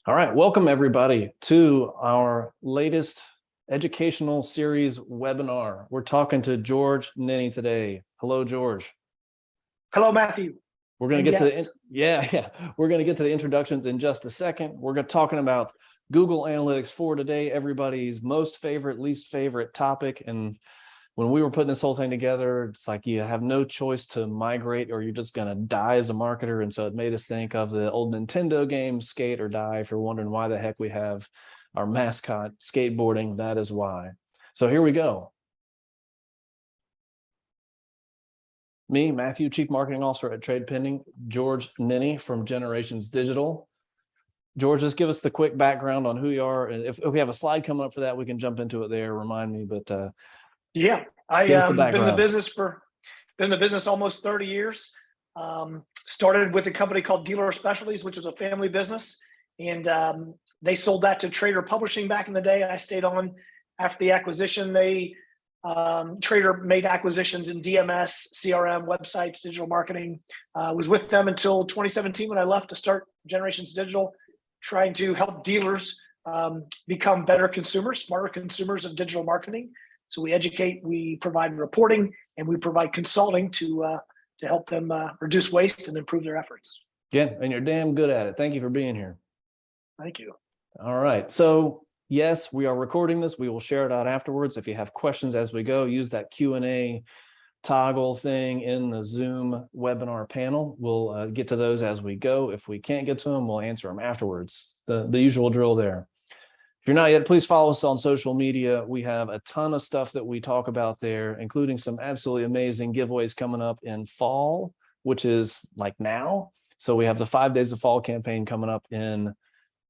All right, welcome everybody to our latest educational series webinar. We're talking to George Nenni today. Hello, George. Hello, Matthew. We're going to get to We're going to get to the introductions in just a second. We're going to talking about Google Analytics 4 today, everybody's most favorite, least favorite topic. And when we were putting this whole thing together, it's like you have no choice to migrate or you're just going to die as a marketer. And so it made us think of the old Nintendo game, Skate or Die. If you're wondering why the heck we have our mascot skateboarding, that is why. So here we go. Me, Matthew, Chief Marketing Officer at Trade Pending, George Nenni from Generations Digital. George, just give us the quick background on who you are. And if we have a slide coming up for that, we can jump into it there. Remind me, but yeah, I've been in the business almost 30 years. Started with a company called Dealer Specialties, which was a family business, and they sold that to Trader Publishing back in the day. I stayed on after the acquisition. Trader made acquisitions in DMS, CRM, websites, digital marketing. Was with them until 2017 when I left to start Generations Digital, trying to help dealers become better consumers, smarter consumers of digital marketing. So we educate, we provide reporting, and we provide consulting to help them reduce waste and improve their efforts. Yeah, and you're damn good at it. Thank you for being here. Thank you. All right. So yes, we are recording this. We will share it out afterwards. If you have questions as we go, use that Q&A toggle thing in the Zoom webinar panel. We'll get to those as we go. If we can't get to them, we'll answer them afterwards. The usual drill there. If you're not yet, please follow us on social media. We have a ton of stuff that we talk about there, including some absolutely amazing giveaways coming up in fall, which is like now. So we have the 5 Days of Fall campaign coming up in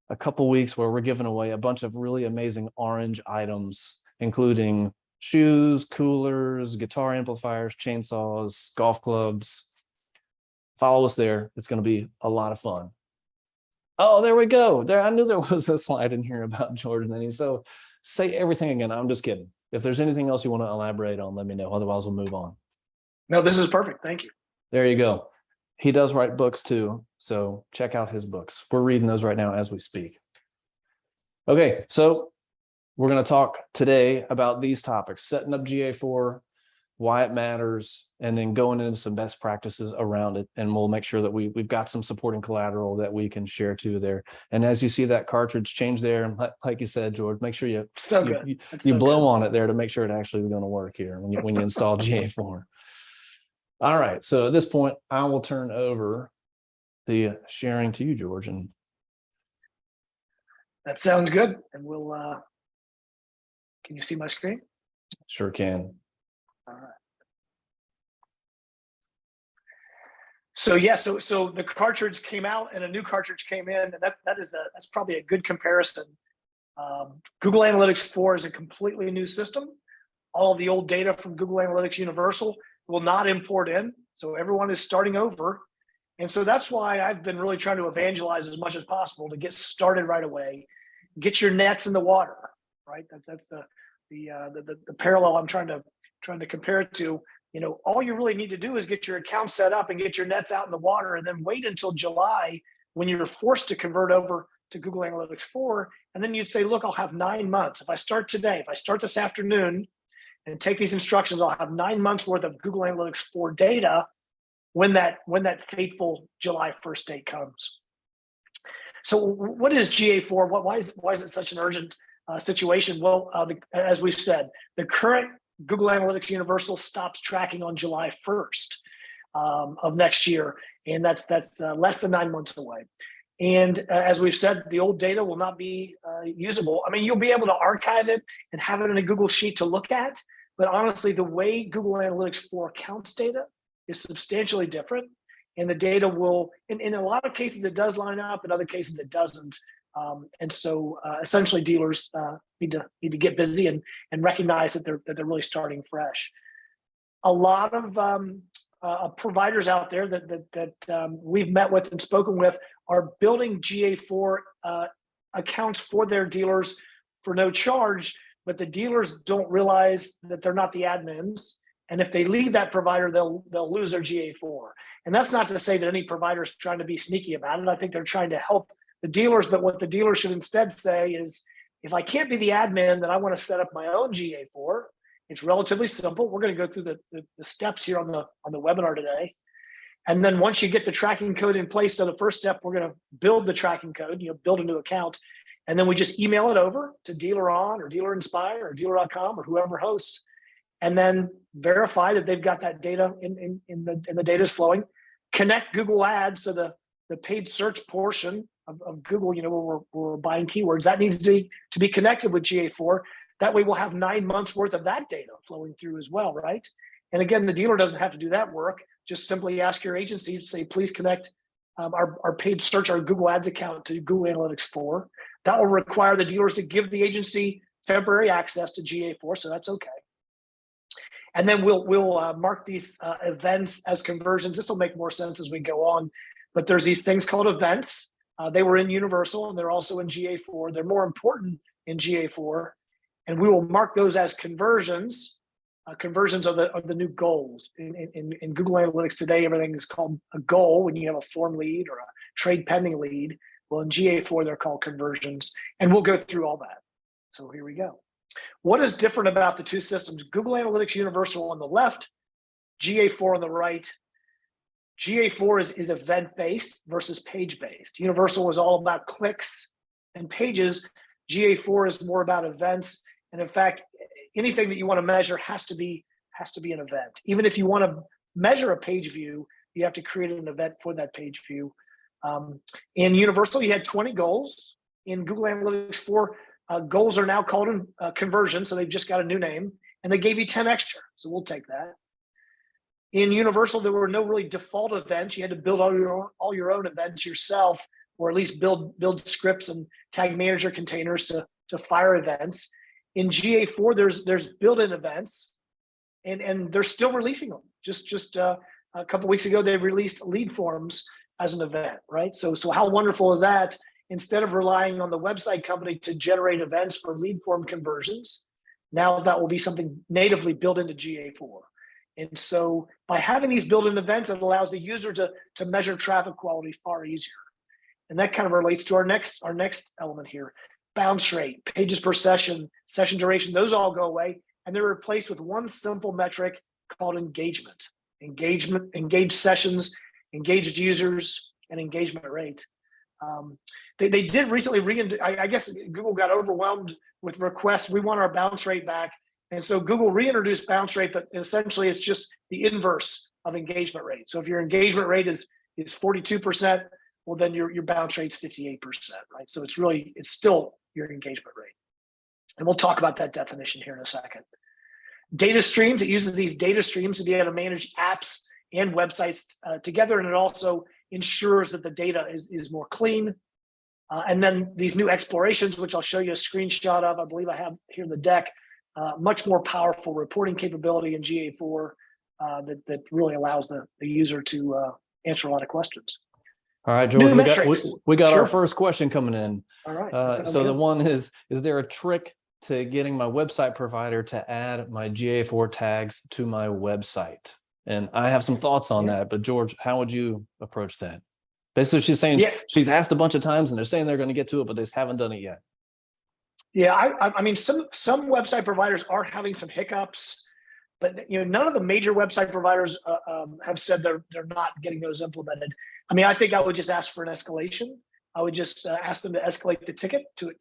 a couple weeks where we're giving away a bunch of really amazing orange items, including shoes, coolers, guitar amplifiers, chainsaws, golf clubs. Follow us there. It's going to be a lot of fun. Oh, there we go. There, I knew there was a slide in here about Jordan. And so say everything again. I'm just kidding. If there's anything else you want to elaborate on, let me know. Otherwise, we'll move on. No, this is perfect. Thank you. There you go. He does write books too. So check out his books. We're reading those right now as we speak. Okay, so we're going to talk today about these topics, setting up GA4, why it matters, and then going into some best practices around it. And we'll make sure that we've got some supporting collateral that we can share too there. And as you see that cartridge change there, like you said, George, make sure you blow on it there to make sure it actually is going to work here when you install GA4. All right, so at this point, I will turn over the sharing to you, George. And that sounds good. And we'll, can you see my screen? Sure can. All right. So yeah, so the cartridge came out and a new cartridge came in, and that's probably a good comparison. Google Analytics 4 is a completely new system. All of the old data from Google Analytics Universal will not import in, so everyone is starting over. And so that's why I've been really trying to evangelize as much as possible to get started right away, get your nets in the water, right? That's the parallel I'm trying to compare it to. You know, all you really need to do is get your account set up and get your nets out in the water, and then wait until July when you're forced to convert over to Google Analytics 4. And then you'd say, look, I'll have 9 months. If I start today, if I start this afternoon and take these instructions, I'll have 9 months worth of Google Analytics 4 data when that fateful July 1st date comes. So what is GA4? Why is it such an urgent situation? Well, as we've said, the current Google Analytics Universal stops tracking on July 1st of next year, and that's less than 9 months away. And as we've said, the old data will not be usable. I mean, you'll be able to archive it and have it in a Google Sheet to look at, but honestly, the way Google Analytics 4 counts data is substantially different, and the data will, in a lot of cases, it does line up. In other cases, it doesn't. And so essentially dealers need to get busy and recognize that they're really starting fresh. A lot of providers out there that we've met with and spoken with are building GA4 accounts for their dealers for no charge, but the dealers don't realize that they're not the admins. And if they leave that provider, they'll lose their GA4. And that's not to say that any provider is trying to be sneaky about it. I think they're trying to help the dealers, but what the dealer should instead say is, if I can't be the admin, then I want to set up my own GA4. It's relatively simple. We're going to go through the steps here on the webinar today. And then once you get the tracking code in place, so the first step, we're going to build the tracking code, build a new account. And then we just email it over to DealerOn or DealerInspire or dealer.com or whoever hosts, and then verify that they've got that data in the data is flowing. Connect Google Ads, so the paid search portion of Google, where we're buying keywords, that needs to be connected with GA4. That way we'll have 9 months worth of that data flowing through as well, right? And again, the dealer doesn't have to do that work. Just simply ask your agency to say, please connect our paid search, our Google Ads account to Google Analytics 4. That will require the dealers to give the agency temporary access to GA4, so that's okay. And then we'll mark these events as conversions. This will make more sense as we go on, but there's these things called events. They were in Universal and they're also in GA4. They're more important in GA4, and we will mark those as conversions. Conversions of the new goals. In Google Analytics today, everything is called a goal when you have a form lead or a trade pending lead. Well, in GA4, they're called conversions, and we'll go through all that. So here we go. What is different about the two systems? Google Analytics Universal on the left, GA4 on the right. GA4 is event-based versus page-based. Universal is all about clicks and pages. GA4 is more about events. And in fact, anything that you want to measure has to be an event. Even if you want to measure a page view, you have to create an event for that page view. In Universal, you had 20 goals. In Google Analytics 4, goals are now called conversions, so they've just got a new name, and they gave you 10 extra, so we'll take that. In Universal, there were no really default events. You had to build all your own events yourself, or at least build scripts and tag manager containers to fire events. In GA4, there's built-in events, and they're still releasing them. Just a couple of weeks ago, they released lead forms as an event, right? So how wonderful is that? Instead of relying on the website company to generate events for lead form conversions, now that will be something natively built into GA4. And so by having these built-in events, it allows the user to measure traffic quality far easier. And that kind of relates to our next element here. Bounce rate, pages per session, session duration, those all go away, and they're replaced with one simple metric called engagement. Engaged sessions, engaged users, and engagement rate. They did recently I guess Google got overwhelmed with requests. We want our bounce rate back. And so Google reintroduced bounce rate, but essentially it's just the inverse of engagement rate. So if your engagement rate is 42%, well, then your bounce rate's 58%, right? So it's still your engagement rate. And we'll talk about that definition here in a second. Data streams, it uses these data streams to be able to manage apps and websites together, and it also ensures that the data is more clean. And then these new explorations, which I'll show you a screenshot of, I believe I have here in the deck, much more powerful reporting capability in GA4 that really allows the user to answer a lot of questions. All right, George, we got Sure. our first question coming in. All right. So the one is there a trick to getting my website provider to add my GA4 tags to my website? And I have some thoughts on that, but George, how would you approach that? Basically, she's saying she's asked a bunch of times and they're saying they're going to get to it, but they just haven't done it yet. Yeah, I mean, some website providers are having some hiccups, but none of the major website providers have said they're not getting those implemented. I mean, I think I would just ask for an escalation. I would just ask them to escalate the ticket to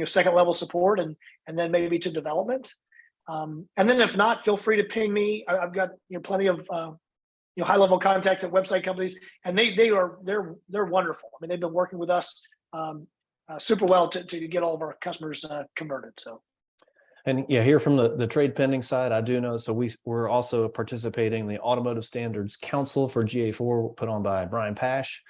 second level support and then maybe to development. And then if not, feel free to ping me. I've got plenty of high level contacts at website companies, and they're wonderful. I mean, they've been working with us super well to get all of our customers converted. So. And yeah, here from the trade pending side, I do know. So we're also participating in the Automotive Standards Council for GA4 put on by Brian Pash.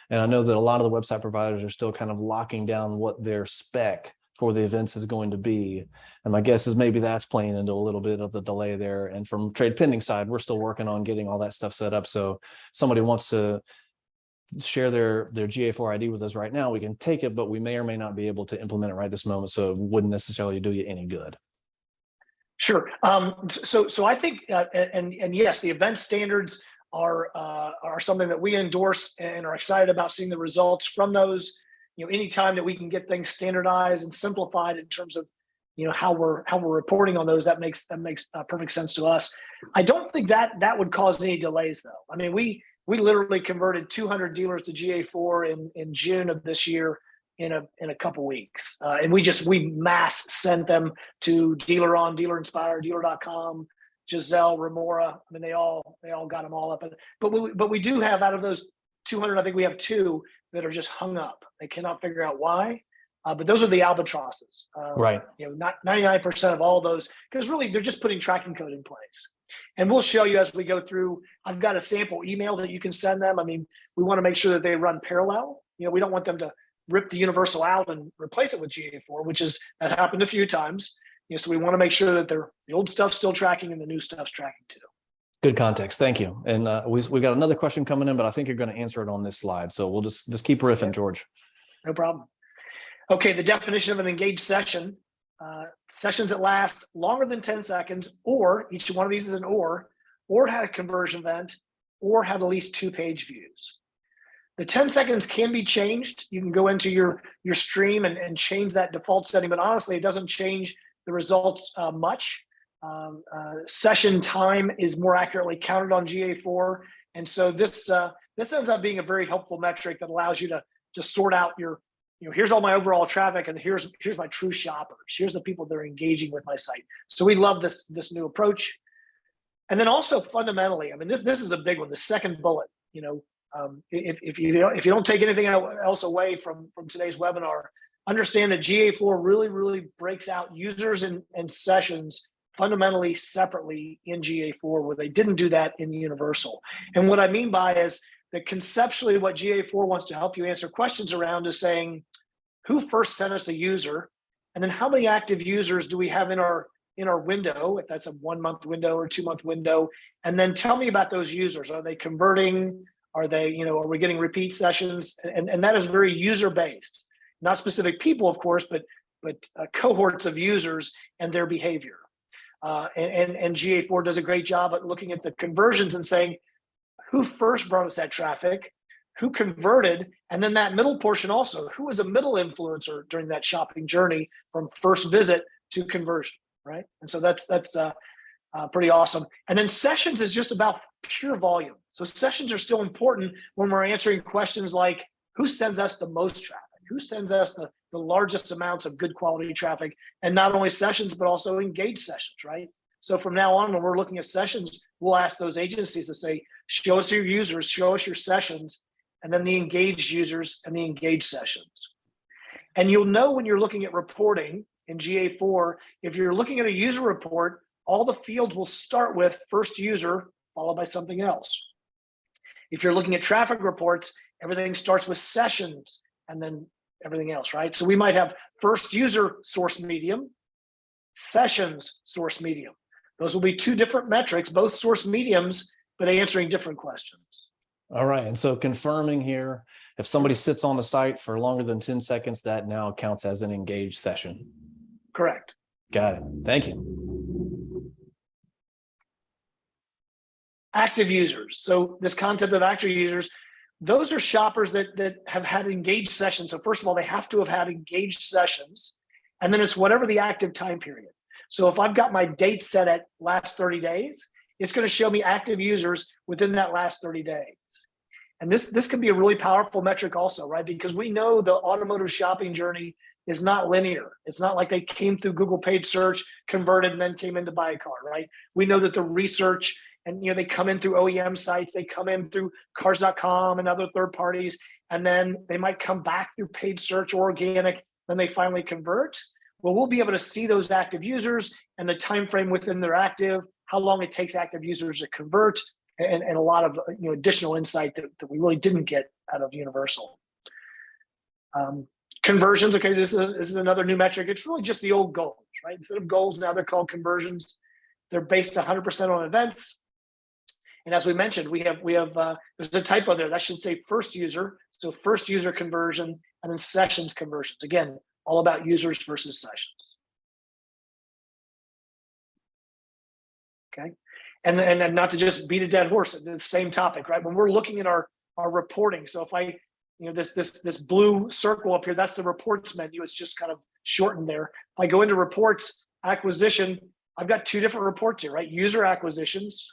And I know that a lot of the website providers are still kind of locking down what their spec for the events is going to be. And my guess is maybe that's playing into a little bit of the delay there. And from trade pending side, we're still working on getting all that stuff set up. So somebody wants to share their GA4 ID with us right now, we can take it, but we may or may not be able to implement it right this moment. So it wouldn't necessarily do you any good. Sure. So I think, and yes, the event standards are something that we endorse and are excited about seeing the results from those. any time that we can get things standardized and simplified in terms of, how we're reporting on those, that makes perfect sense to us. I don't think that would cause any delays, though. I mean, we literally converted 200 dealers to GA4 in June of this year in a couple weeks, and we mass sent them to Dealer On, Dealer Inspire, Dealer.com, Giselle, Remora. I mean, they all got them all up. But we do have, out of those 200, I think we have 2 that are just hung up. They cannot figure out why. But those are the albatrosses. Right. Not 99% of all those, because really they're just putting tracking code in place. And we'll show you as we go through. I've got a sample email that you can send them. I mean, we want to make sure that they run parallel. We don't want them to rip the universal out and replace it with GA4, that happened a few times. So we want to make sure that the old stuff's still tracking and the new stuff's tracking too. Good context. Thank you. And we got another question coming in, but I think you're going to answer it on this slide. So we'll just keep riffing, George. No problem. Okay, the definition of an engaged session: sessions that last longer than 10 seconds, or each one of these is an or had a conversion event, or had at least 2 page views. The 10 seconds can be changed. You can go into your stream and change that default setting, but honestly, it doesn't change the results much. Session time is more accurately counted on GA4, and so this ends up being a very helpful metric that allows you to sort out your, here's all my overall traffic, and here's my true shoppers. Here's the people that are engaging with my site. So we love this new approach. And then also fundamentally, I mean, this is a big one. The second bullet, if you don't take anything else away from today's webinar, understand that GA4 really breaks out users and sessions fundamentally separately in GA4, where they didn't do that in Universal. And what I mean by is that conceptually what GA4 wants to help you answer questions around is saying, who first sent us a user? And then how many active users do we have in our window, if that's a 1-month window or 2-month window? And then tell me about those users. Are they converting? Are they, are we getting repeat sessions? And that is very user-based, not specific people, of course, but cohorts of users and their behavior. And GA4 does a great job at looking at the conversions and saying, who first brought us that traffic, who converted, and then that middle portion also, who was a middle influencer during that shopping journey from first visit to conversion, right? And so that's pretty awesome. And then sessions is just about pure volume. So sessions are still important when we're answering questions like, who sends us the most traffic? Who sends us the largest amounts of good quality traffic? And not only sessions, but also engaged sessions, right? So from now on, when we're looking at sessions, we'll ask those agencies to say, show us your users, show us your sessions, and then the engaged users and the engaged sessions. And you'll know when you're looking at reporting in GA4, if you're looking at a user report, all the fields will start with first user, followed by something else. If you're looking at traffic reports, everything starts with sessions and then everything else, right? So we might have first user source medium, sessions source medium. Those will be 2 different metrics, both source mediums, but answering different questions. All right. And so confirming here, if somebody sits on the site for longer than 10 seconds, that now counts as an engaged session. Correct. Got it. Thank you. Active users. So this concept of active users, those are shoppers that have had engaged sessions. So first of all, they have to have had engaged sessions, and then it's whatever the active time period. So if I've got my date set at last 30 days, it's going to show me active users within that last 30 days. And this can be a really powerful metric also, right? Because we know the automotive shopping journey is not linear. It's not like they came through Google paid search, converted, and then came in to buy a car, right? We know that the research, and they come in through OEM sites, they come in through cars.com and other third parties, and then they might come back through paid search or organic, then they finally convert. Well, we'll be able to see those active users and the time frame within their active, how long it takes active users to convert, and a lot of additional insight that we really didn't get out of Universal. Conversions, okay, this is another new metric. It's really just the old goals, right? Instead of goals, now they're called conversions. They're based 100% on events. And as we mentioned, we have there's a typo there. That should say first user. So first user conversion and then sessions conversions. Again, all about users versus sessions. Okay. And not to just beat a dead horse, the same topic, right? When we're looking at our reporting, so if I this blue circle up here, that's the reports menu. It's just kind of shortened there. If I go into reports, acquisition, I've got two different reports here, right? User acquisitions,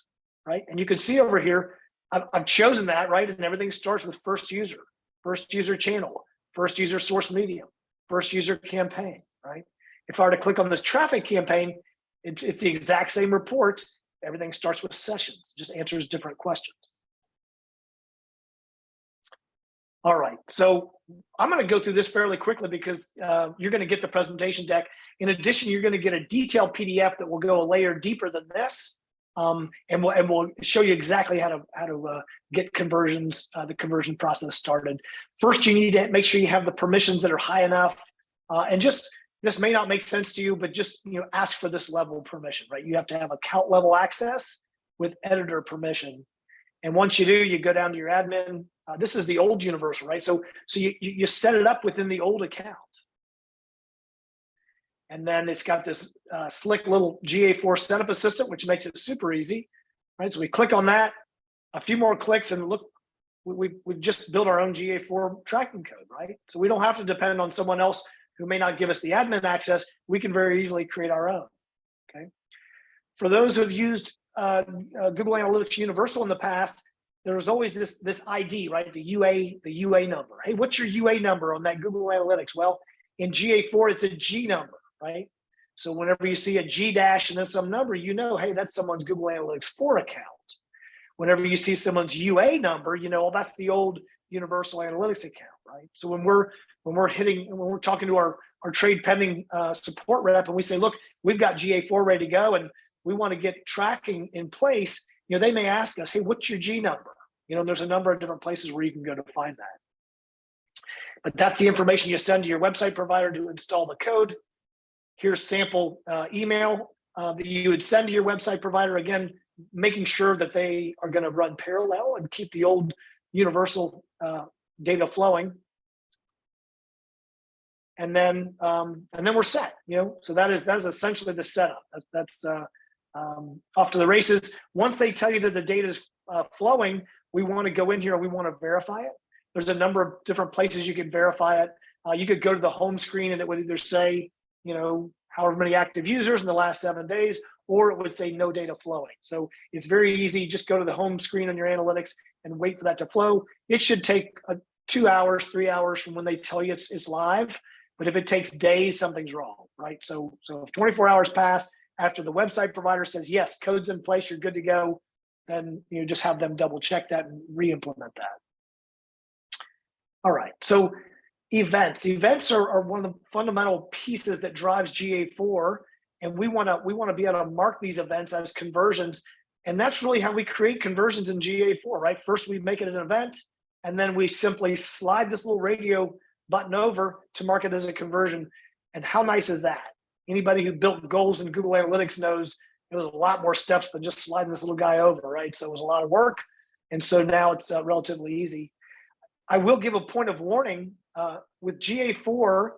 right? And you can see over here, I've chosen that, right? And everything starts with first user channel, first user source medium, first user campaign, right? If I were to click on this traffic campaign, it's the exact same report. Everything starts with sessions, just answers different questions. All right, so I'm going to go through this fairly quickly because you're going to get the presentation deck. In addition, you're going to get a detailed PDF that will go a layer deeper than this, and we'll show you exactly how to get conversions, the conversion process started. First, you need to make sure you have the permissions that are high enough, and just this may not make sense to you, but just ask for this level of permission, right? You have to have account level access with editor permission. And once you do, you go down to your admin. This is the old universal, right? So you set it up within the old account. And then it's got this slick little GA4 setup assistant, which makes it super easy, right? So we click on that, a few more clicks, and look, we've just built our own GA4 tracking code, right? So we don't have to depend on someone else who may not give us the admin access. We can very easily create our own, okay? For those who have used Google Analytics Universal in the past, there was always this ID, right? The UA number. Hey, what's your UA number on that Google Analytics? Well, in GA4, it's a G number, right? So whenever you see a G dash and then some number, hey, that's someone's Google Analytics 4 account. Whenever you see someone's UA number, well, that's the old Universal Analytics account, right? So when we're talking to our trade pending support rep and we say, look, we've got GA4 ready to go and we want to get tracking in place, they may ask us, hey, what's your G number? There's a number of different places where you can go to find that. But that's the information you send to your website provider to install the code. Here's sample email that you would send to your website provider, again, making sure that they are going to run parallel and keep the old universal data flowing. And then we're set, so that is essentially the setup. That's off to the races. Once they tell you that the data is flowing, we want to go in here and we want to verify it. There's a number of different places you can verify it. You could go to the home screen and it would either say, however many active users in the last 7 days, or it would say no data flowing. So it's very easy. Just go to the home screen on your analytics and wait for that to flow. It should take 2 hours, 3 hours from when they tell you it's live. But if it takes days, something's wrong, right? So if 24 hours pass after the website provider says, yes, code's in place, you're good to go, then just have them double check that and re-implement that. All right, so events. Events are one of the fundamental pieces that drives GA4, and we want to be able to mark these events as conversions, and that's really how we create conversions in GA4, right? First, we make it an event, and then we simply slide this little radio button over to mark it as a conversion. And how nice is that? Anybody who built goals in Google Analytics knows it was a lot more steps than just sliding this little guy over, right? So it was a lot of work, and so now it's relatively easy. I will give a point of warning with GA4.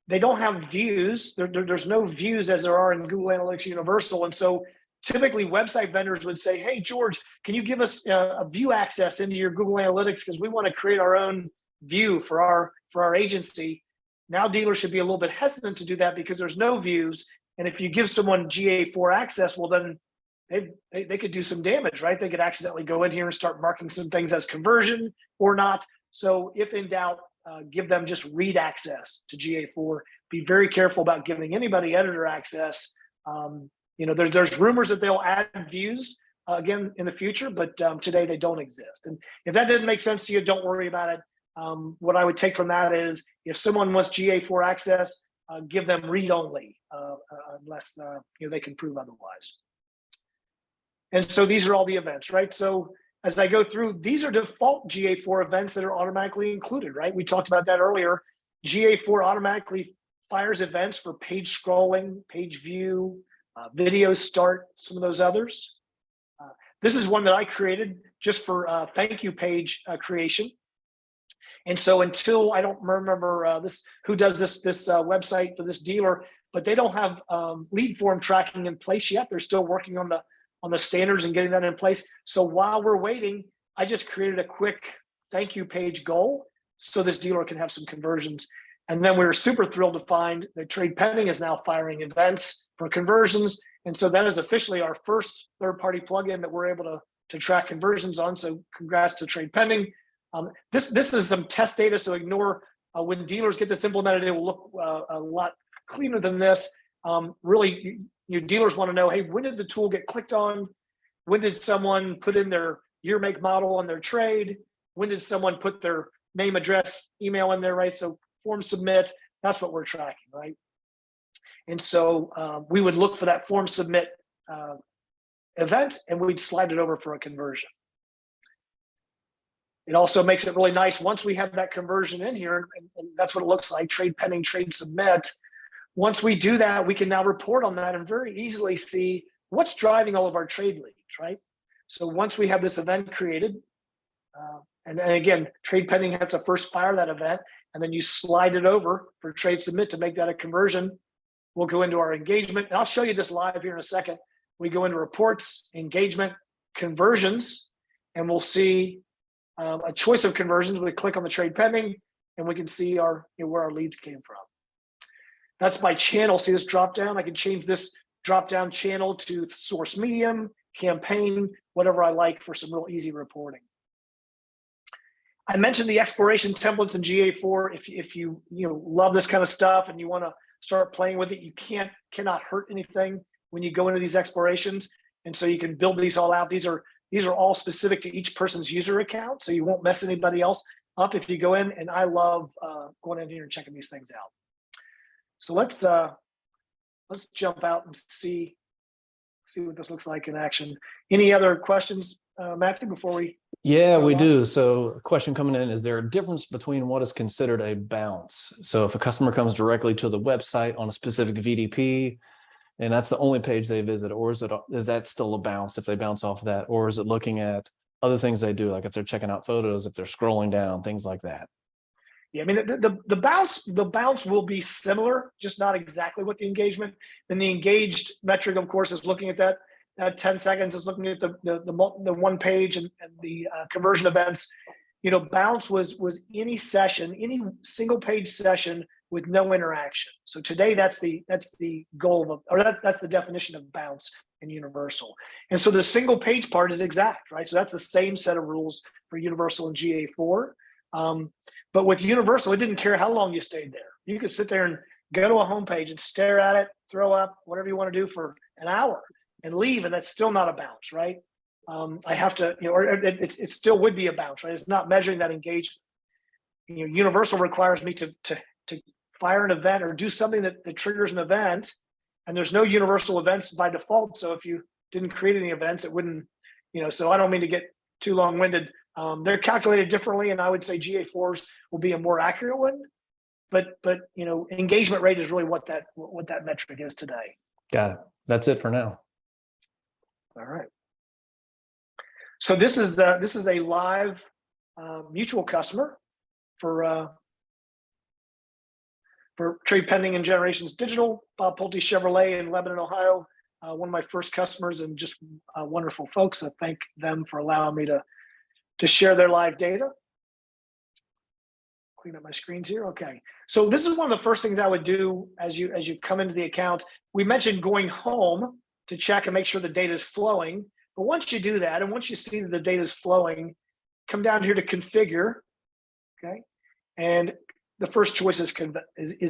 They don't have views. There's no views as there are in Google Analytics Universal. And so typically website vendors would say, hey, George, can you give us a view access into your Google Analytics? Because we want to create our own view for our agency. Now dealers should be a little bit hesitant to do that because there's no views. And if you give someone GA4 access, well, then they could do some damage, right? They could accidentally go in here and start marking some things as conversion or not. So if in doubt, give them just read access to GA4. Be very careful about giving anybody editor access. There's rumors that they'll add views again in the future, but today they don't exist. And if that didn't make sense to you, don't worry about it. What I would take from that is if someone wants GA4 access, give them read only, unless they can prove otherwise. And so these are all the events, right? So as I go through, these are default GA4 events that are automatically included, right? We talked about that earlier. GA4 automatically fires events for page scrolling, page view, video start, some of those others. This is one that I created just for thank you page creation. And so until I don't remember who does this website for this dealer, but they don't have lead form tracking in place yet. They're still working on the standards and getting that in place. So while we're waiting, I just created a quick thank you page goal so this dealer can have some conversions. And then we were super thrilled to find that Trade Pending is now firing events for conversions. And so that is officially our first third-party plugin that we're able to track conversions on. So congrats to Trade Pending. This is some test data, so ignore when dealers get this implemented, it will look a lot cleaner than this. Really, your dealers want to know, hey, when did the tool get clicked on? When did someone put in their year, make, model on their trade? When did someone put their name, address, email in there, right? So form submit, that's what we're tracking, right? And so we would look for that form submit event and we'd slide it over for a conversion. It also makes it really nice once we have that conversion in here, and that's what it looks like, trade pending, trade submit. Once we do that, we can now report on that and very easily see what's driving all of our trade leads, right? So once we have this event created, and again, trade pending has to first fire that event, and then you slide it over for trade submit to make that a conversion. We'll go into our engagement, and I'll show you this live here in a second. We go into reports, engagement, conversions, and we'll see a choice of conversions. We click on the trade pending, and we can see our where our leads came from. That's by channel. See this drop down? I can change this drop down channel to source medium, campaign, whatever I like for some real easy reporting. I mentioned the exploration templates in GA4. If you love this kind of stuff and you want to start playing with it, you cannot hurt anything when you go into these explorations, and so you can build these all out. These are all specific to each person's user account, so you won't mess anybody else up if you go in. And I love going in here and checking these things out. So let's jump out and see what this looks like in action. Any other questions, Matthew, before we? Yeah, we do. So a question coming in, is there a difference between what is considered a bounce? So if a customer comes directly to the website on a specific VDP, and that's the only page they visit, or is that still a bounce if they bounce off of that? Or is it looking at other things they do, like if they're checking out photos, if they're scrolling down, things like that? Yeah, I mean, the bounce will be similar, just not exactly what the engagement. And the engaged metric, of course, is looking at that 10 seconds, is looking at the one page and the conversion events. Bounce was any session, any single page session with no interaction. So today that's the goal that's the definition of bounce in Universal. And so the single page part is exact, right? So that's the same set of rules for Universal and GA4. But with Universal, it didn't care how long you stayed there. You could sit there and go to a homepage and stare at it, throw up, whatever you want to do for an hour and leave, and that's still not a bounce, right? I have to, or it still would be a bounce, right? It's not measuring that engagement. Universal requires me to fire an event or do something that triggers an event, and there's no Universal events by default. So if you didn't create any events, it wouldn't, so I don't mean to get too long-winded. They're calculated differently, and I would say GA4s will be a more accurate one. But engagement rate is really what that metric is today. Got it. That's it for now. All right. So this is a live mutual customer for Trade Pending and Generations Digital, Bob Pulte Chevrolet in Lebanon, Ohio. One of my first customers, and just wonderful folks. I thank them for allowing me to share their live data. Clean up my screens here. Okay. So this is one of the first things I would do as you come into the account. We mentioned going home to check and make sure the data is flowing. But once you do that, and once you see that the data is flowing, come down here to configure. Okay. And the first choice is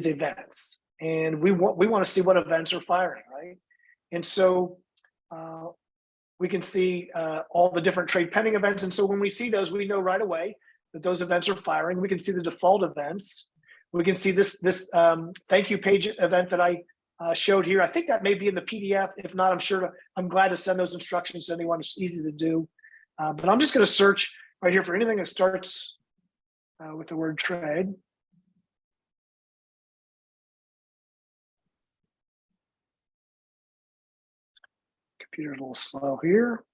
events. And we want to see what events are firing, right? And so we can see all the different trade pending events. And so when we see those, we know right away that those events are firing. We can see the default events. We can see this thank you page event that I showed here. I think that may be in the PDF. If not, I'm glad to send those instructions to anyone. It's easy to do. But I'm just going to search right here for anything that starts with the word trade. Computer's a little slow here.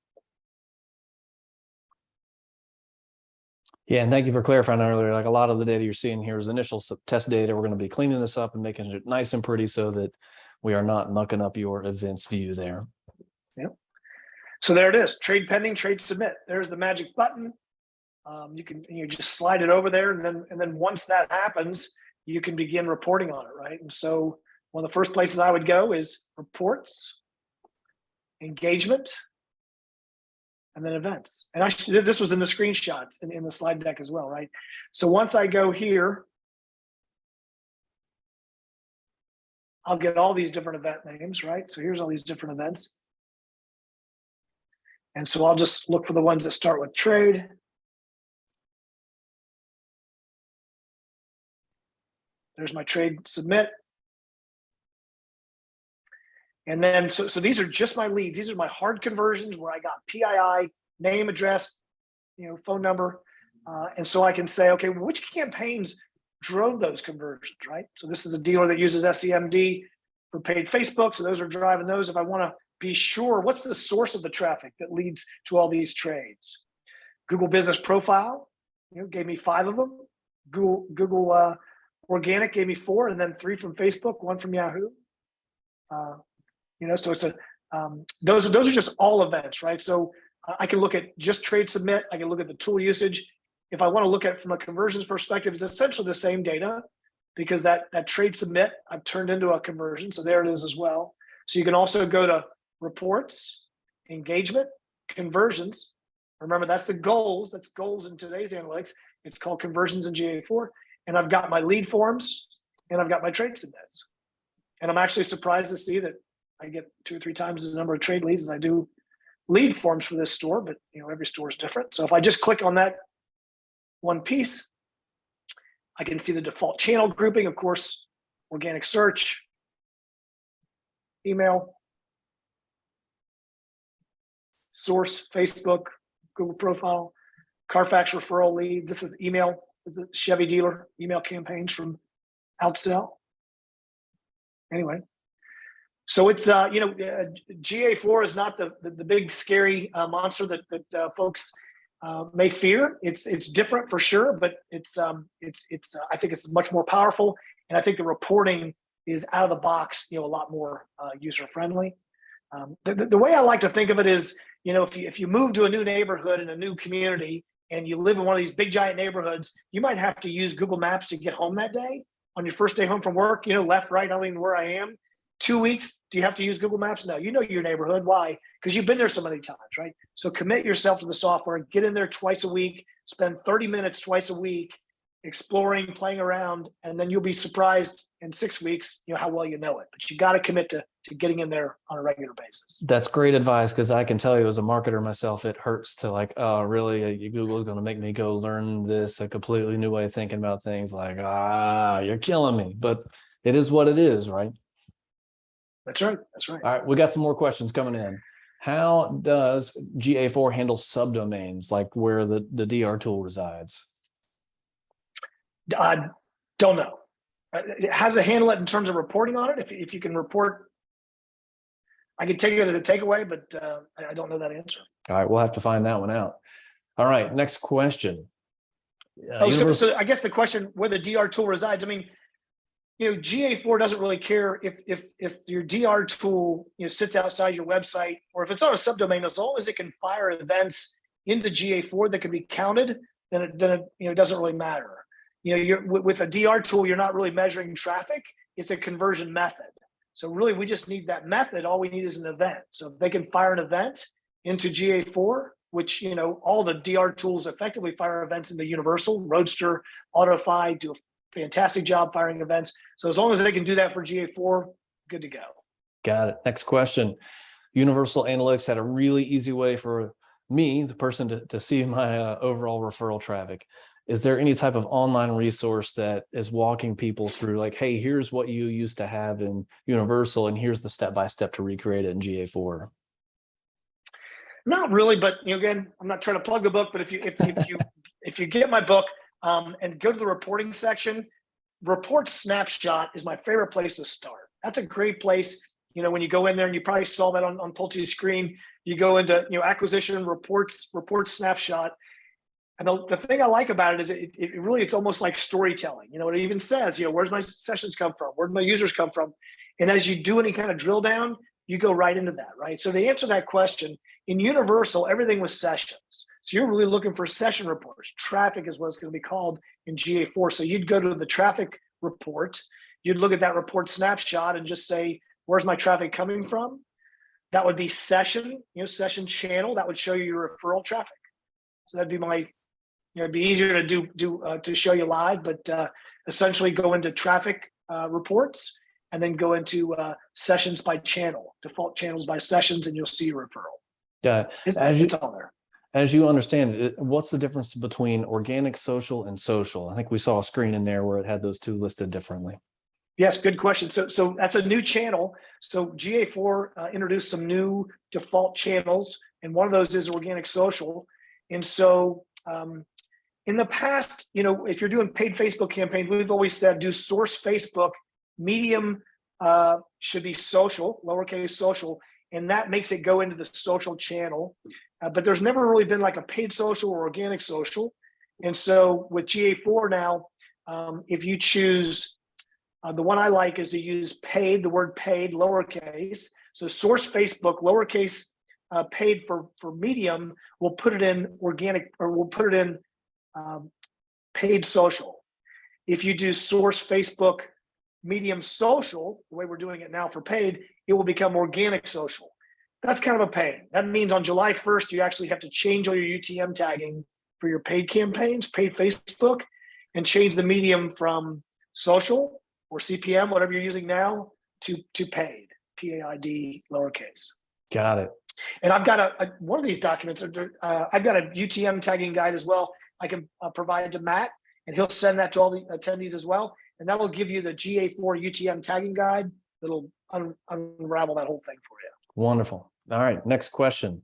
Yeah, and thank you for clarifying earlier. Like a lot of the data you're seeing here is initial test data. We're going to be cleaning this up and making it nice and pretty so that we are not mucking up your events view there. Yep. So there it is. Trade pending, trade submit. There's the magic button. You can just slide it over there, and then once that happens, you can begin reporting on it, right? And so one of the first places I would go is reports, engagement, and then events. And this was in the screenshots and in the slide deck as well, right? So once I go here, I'll get all these different event names, right? So here's all these different events. And so I'll just look for the ones that start with trade. There's my trade submit. And then, so these are just my leads. These are my hard conversions where I got PII, name, address, phone number. And so I can say, okay, well, which campaigns drove those conversions, right? So this is a dealer that uses SEMD for paid Facebook. So those are driving those. If I want to be sure, what's the source of the traffic that leads to all these trades? Google Business Profile, gave me 5 of them. Google Organic gave me 4, and then 3 from Facebook, 1 from Yahoo. So it's those are just all events, right? So I can look at just trade submit. I can look at the tool usage. If I want to look at it from a conversions perspective, it's essentially the same data, because that trade submit I've turned into a conversion. So there it is as well. So you can also go to reports, engagement, conversions. Remember, that's the goals. That's goals in today's analytics. It's called conversions in GA4. And I've got my lead forms and I've got my trade submits. And I'm actually surprised to see that I get 2 or 3 times the number of trade leads as I do lead forms for this store, but every store is different. So if I just click on that one piece, I can see the default channel grouping, of course, organic search, email, source, Facebook, Google profile, Carfax referral lead. This is email. This is a Chevy dealer email campaigns from Outsell. Anyway, so it's GA4 is not the big scary monster that folks may fear. It's different for sure, but it's I think it's much more powerful, and I think the reporting is out of the box, a lot more user friendly. The way I like to think of it is, if you move to a new neighborhood in a new community and you live in one of these big giant neighborhoods, you might have to use Google Maps to get home that day. On your first day home from work, left, right, I don't even know where I am. 2 weeks, do you have to use Google Maps? No, you know your neighborhood. Why? Because you've been there so many times, right? So commit yourself to the software, get in there twice a week, spend 30 minutes twice a week exploring, playing around, and then you'll be surprised in 6 weeks, how well you know it. But you got to commit to getting in there on a regular basis. That's great advice, because I can tell you as a marketer myself, it hurts to oh, really? Google is going to make me go learn this, a completely new way of thinking about things. You're killing me. But it is what it is, right? That's right. That's right. All right, we got some more questions coming in. How does GA4 handle subdomains, like where the DR tool resides? I don't know. It has to handle it in terms of reporting on it. If you can report, I can take it as a takeaway, but I don't know that answer. All right, we'll have to find that one out. All right, next question. So I guess the question where the DR tool resides. I mean, GA4 doesn't really care if your DR tool sits outside your website, or if it's on a subdomain. As long as it can fire events into GA4 that can be counted, then it doesn't really matter. With a DR tool, you're not really measuring traffic. It's a conversion method. So really, we just need that method. All we need is an event. So if they can fire an event into GA4, which all the DR tools effectively fire events into Universal, Roadster, AutoFi do a fantastic job firing events. So as long as they can do that for GA4, good to go. Got it. Next question. Universal Analytics had a really easy way for me, the person, to see my overall referral traffic. Is there any type of online resource that is walking people through, hey, here's what you used to have in Universal, and here's the step-by-step to recreate it in GA4? Not really, but again, I'm not trying to plug the book, but if you get my book and go to the reporting section, Report Snapshot is my favorite place to start. That's a great place. When you go in there, and you probably saw that on Pulte's screen, you go into acquisition reports, Report Snapshot. And the thing I like about it is it's almost like storytelling. It even says, where's my sessions come from? Where do my users come from? And as you do any kind of drill down, you go right into that, right? So to answer that question, In Universal, everything was sessions. So you're really looking for session reports. Traffic is what it's going to be called in GA4. So you'd go to the traffic report, you'd look at that report snapshot and just say, where's my traffic coming from? That would be session, session channel. That would show you your referral traffic. So that'd be my, it'd be easier to to show you live, but essentially go into traffic reports and then go into sessions by channel, default channels by sessions, and you'll see your referral. Yeah, it's all there. As you understand it, what's the difference between organic, social, and social? I think we saw a screen in there where it had those two listed differently. Yes, good question. So that's a new channel. So GA4 introduced some new default channels, and one of those is organic social. And so in the past, if you're doing paid Facebook campaigns, we've always said do source Facebook, medium should be social, lowercase social, and that makes it go into the social channel. But there's never really been like a paid social or organic social. And so with GA4 now, if you choose, the one I like is to use paid, the word paid, lowercase. So source Facebook, lowercase, paid for medium, we'll put it in organic, or we'll put it in paid social. If you do source Facebook, medium social, the way we're doing it now for paid, it will become organic social. That's kind of a pain. That means on July 1st, you actually have to change all your UTM tagging for your paid campaigns, paid Facebook, and change the medium from social or CPM, whatever you're using now, to paid, PAID, lowercase. Got it. And I've got one of these documents, I've got a UTM tagging guide as well. I can provide to Matt, and he'll send that to all the attendees as well. And that will give you the GA4 UTM tagging guide that'll unravel that whole thing for you. Wonderful. All right, next question.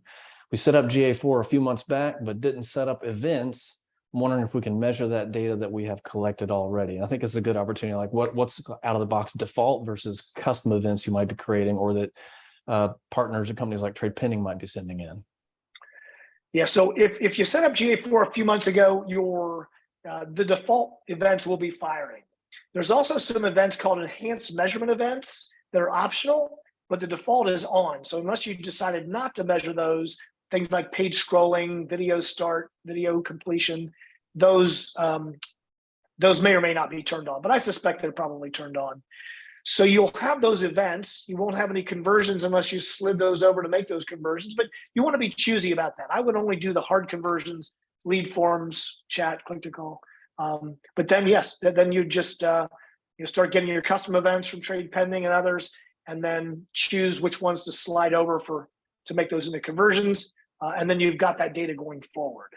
We set up GA4 a few months back, but didn't set up events. I'm wondering if we can measure that data that we have collected already. I think it's a good opportunity. Like what's out of the box default versus custom events you might be creating, or that partners or companies like Trade Pending might be sending in. Yeah, so if you set up GA4 a few months ago, the default events will be firing. There's also some events called enhanced measurement events that are optional, but the default is on. So unless you decided not to measure those, things like page scrolling, video start, video completion, those may or may not be turned on, but I suspect they're probably turned on. So you'll have those events. You won't have any conversions unless you slid those over to make those conversions, but you want to be choosy about that. I would only do the hard conversions, lead forms, chat, click to call. But then, yes, then you just start getting your custom events from Trade Pending and others, and then choose which ones to slide over to make those into conversions. And then you've got that data going forward.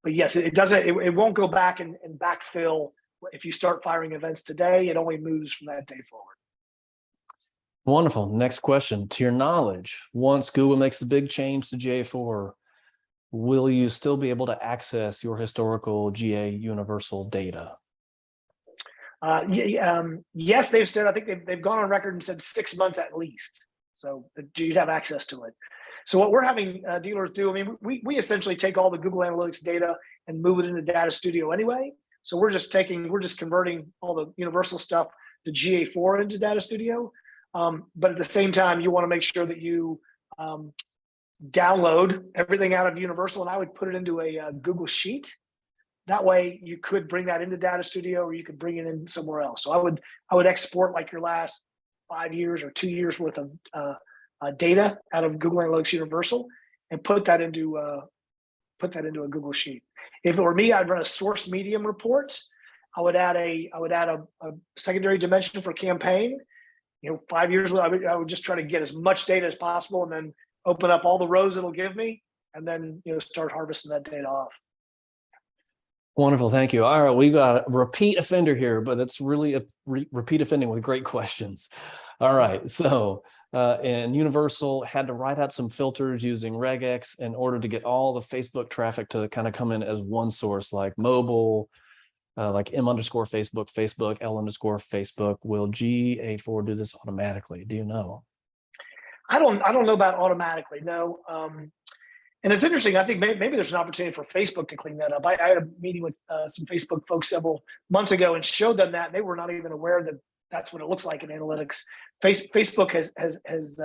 But yes, it won't go back and backfill. If you start firing events today, it only moves from that day forward. Wonderful. Next question. To your knowledge, once Google makes the big change to GA4, will you still be able to access your historical GA universal data? Yes, they've said, I think they've gone on record and said 6 months at least. So you'd have access to it. So what we're having dealers do, I mean, we essentially take all the Google Analytics data and move it into Data Studio anyway. So we're just converting all the universal stuff to GA4 into Data Studio. But at the same time, you want to make sure that you download everything out of Universal, and I would put it into a Google Sheet. That way you could bring that into Data Studio, or you could bring it in somewhere else. So I would export like your last 5 years or 2 years worth of data out of Google Analytics Universal and put that into a Google Sheet. If it were me, I'd run a source medium report. I would add a secondary dimension for campaign. 5 years ago, I would just try to get as much data as possible, and then open up all the rows it'll give me, and then start harvesting that data off. Wonderful, thank you. All right, we got a repeat offender here, but it's really a repeat offending with great questions. All right, so and Universal had to write out some filters using regex in order to get all the Facebook traffic to kind of come in as one source, like mobile, like M_Facebook, Facebook, L_Facebook. Will GA4 do this automatically? Do you know? I don't know about automatically, no. And it's interesting. I think maybe there's an opportunity for Facebook to clean that up. I had a meeting with some Facebook folks several months ago and showed them that, and they were not even aware that that's what it looks like in analytics. Facebook has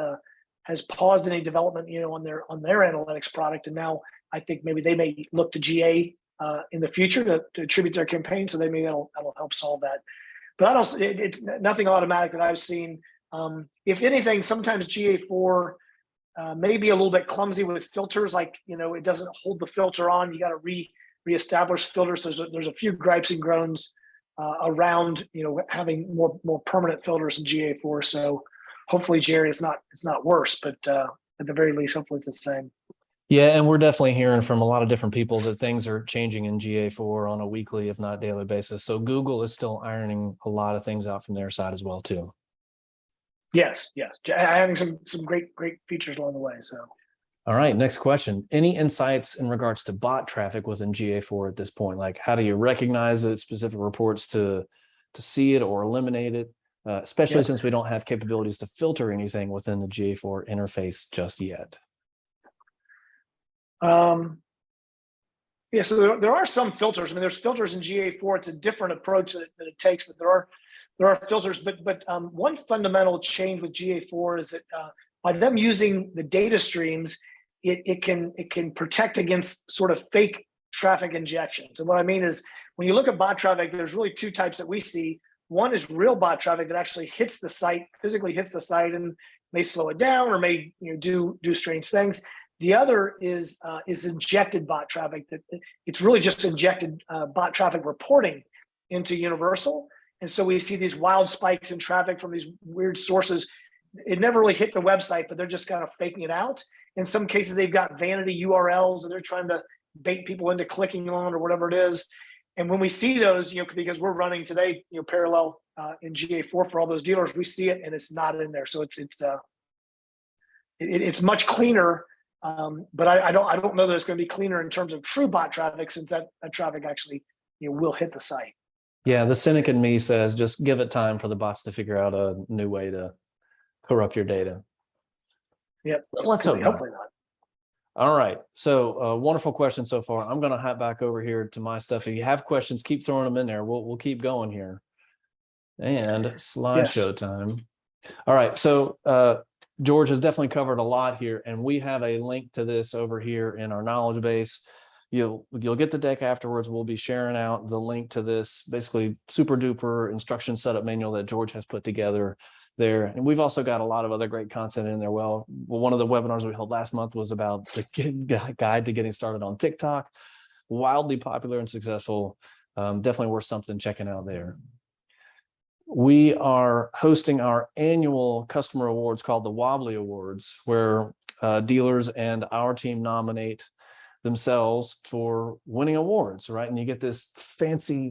has paused any development, on their analytics product, and now I think maybe they may look to GA in the future to attribute their campaign. So that'll help solve that. But I don't. It's nothing automatic that I've seen. If anything, sometimes GA4 may be a little bit clumsy with filters. Like it doesn't hold the filter on. You got to reestablish filters. There's a few gripes and groans around having more permanent filters in GA4. So hopefully, Jerry, it's not worse, but at the very least, hopefully it's the same. Yeah, and we're definitely hearing from a lot of different people that things are changing in GA4 on a weekly, if not daily basis. So Google is still ironing a lot of things out from their side as well, too. Yes. Having some great features along the way. So. All right, next question. Any insights in regards to bot traffic within GA4 at this point? Like, how do you recognize it, specific reports to see it or eliminate it, especially since we don't have capabilities to filter anything within the GA4 interface just yet? So there are some filters. I mean, there's filters in GA4. It's a different approach that it takes, but there are filters. But one fundamental change with GA4 is that by them using the data streams, it can protect against sort of fake traffic injections. And what I mean is, when you look at bot traffic, there's really two types that we see. One is real bot traffic that actually hits the site, physically hits the site, and may slow it down or may do strange things. The other is injected bot traffic. That it's really just injected bot traffic reporting into Universal, and so we see these wild spikes in traffic from these weird sources. It never really hit the website, but they're just kind of faking it out. In some cases, they've got vanity URLs and they're trying to bait people into clicking on or whatever it is. And when we see those, because we're running today, parallel in GA4 for all those dealers, we see it and it's not in there. So it's much cleaner. But I don't know that it's going to be cleaner in terms of true bot traffic, since that traffic actually will hit the site. Yeah, the cynic in me says just give it time for the bots to figure out a new way to corrupt your data. Yep. Let's hope hopefully not. All right. So wonderful question so far. I'm going to hop back over here to my stuff. If you have questions, keep throwing them in there. We'll keep going here. And slideshow time. All right. So George has definitely covered a lot here, and we have a link to this over here in our knowledge base. You'll get the deck afterwards. We'll be sharing out the link to this basically super duper instruction setup manual that George has put together there. And we've also got a lot of other great content in there. Well, one of the webinars we held last month was about the guide to getting started on TikTok. Wildly popular and successful. Definitely worth something checking out there. We are hosting our annual customer awards called the Wobbly Awards, where dealers and our team nominate themselves for winning awards, right? And you get this fancy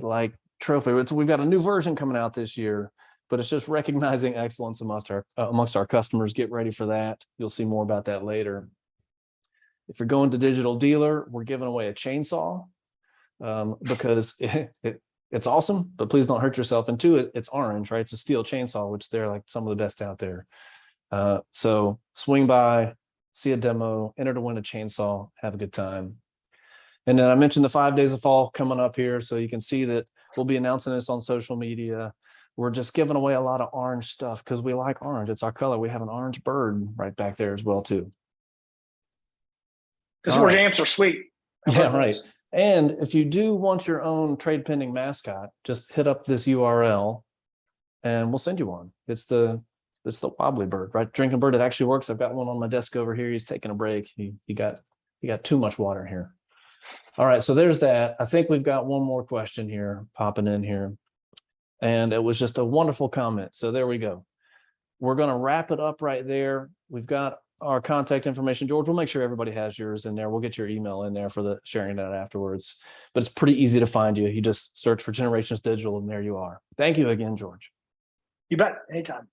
trophy. We've got a new version coming out this year, but it's just recognizing excellence amongst our customers. Get ready for that. You'll see more about that later. If you're going to Digital Dealer, we're giving away a chainsaw because it's awesome, but please don't hurt yourself. And two, it's orange, right? It's a steel chainsaw, which they're like some of the best out there. So swing by, see a demo, enter to win a chainsaw, have a good time. And then I mentioned the 5 days of fall coming up here. So you can see that we'll be announcing this on social media. We're just giving away a lot of orange stuff because we like orange. It's our color. We have an orange bird right back there as well, too. Because orange amps are sweet. Yeah, right. And if you do want your own trade pending mascot, just hit up this URL and we'll send you one. It's the wobbly bird, right? Drinking bird. It actually works. I've got one on my desk over here. He's taking a break. He got too much water in here. All right. So there's that. I think we've got one more question here popping in here. And it was just a wonderful comment. So there we go. We're going to wrap it up right there. We've got our contact information. George, we'll make sure everybody has yours in there. We'll get your email in there for the sharing that afterwards. But it's pretty easy to find you. You just search for Generations Digital and there you are. Thank you again, George. You bet. Anytime.